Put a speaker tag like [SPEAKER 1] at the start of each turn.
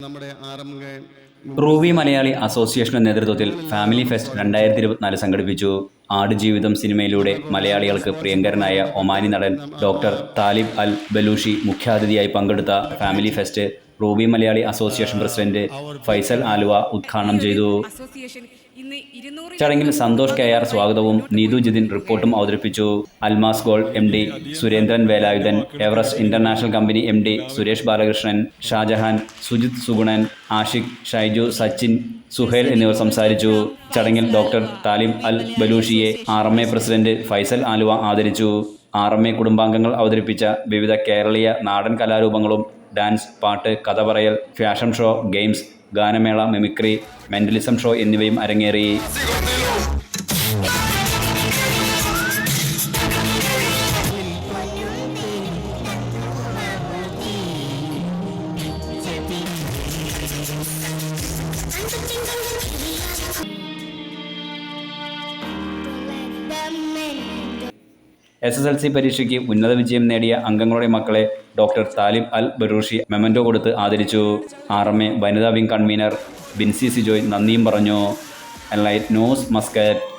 [SPEAKER 1] നമ്മുടെ
[SPEAKER 2] റൂബി മലയാളി അസോസിയേഷന്റെ നേതൃത്വത്തിൽ ഫാമിലി ഫെസ്റ്റ് 2024 സംഘടിപ്പിച്ചു. ആടുജീവിതം സിനിമയിലൂടെ മലയാളികൾക്ക് പ്രിയങ്കരനായ ഒമാനി നടൻ ഡോക്ടർ താലിബ് അൽ ബലൂഷി മുഖ്യാതിഥിയായി പങ്കെടുത്ത family fest Ruby Malayali association president Faisal Aluva ഉദ്ഘാടനം ചെയ്തു. ചടങ്ങിൽ സന്തോഷ് കെ.ആർ സ്വാഗതവും നീതു ജിതിൻ റിപ്പോർട്ടും അവതരിപ്പിച്ചു. Almas gold M D Surendran Velayudhan, Everest international company M D Suresh Balakrishnan, Shajahan, Sujith Sugunan, Ashiq, Shaiju, Sachin, Suhail എന്നിവർ സംസാരിച്ചു. ചടങ്ങിൽ ഡോക്ടർ താലിബ് അൽ ബലൂഷിയെ RMA പ്രസിഡന്റ് ഫൈസൽ ആലുവ ആദരിച്ചു. RMA കുടുംബാംഗങ്ങൾ അവതരിപ്പിച്ച വിവിധ കേരളീയ നാടൻ കലാരൂപങ്ങളും ഡാൻസ്, പാട്ട്, കഥ പറയൽ, ഫാഷൻ ഷോ, ഗെയിംസ്, ഗാനമേള, മിമിക്രി, മെന്റലിസം ഷോ എന്നിവയും അരങ്ങേറി. SSLC പരീക്ഷയ്ക്ക് ഉന്നത വിജയം നേടിയ അംഗങ്ങളുടെ മക്കളെ ഡോക്ടർ താലിബ് അൽ ബലൂഷി മെമന്റോ കൊടുത്ത് ആദരിച്ചു. RMA വനിതാ വിംഗ് കൺവീനർ ബിൻസി സിജോയ് നന്ദിയും പറഞ്ഞു. Enlight news, Muscat.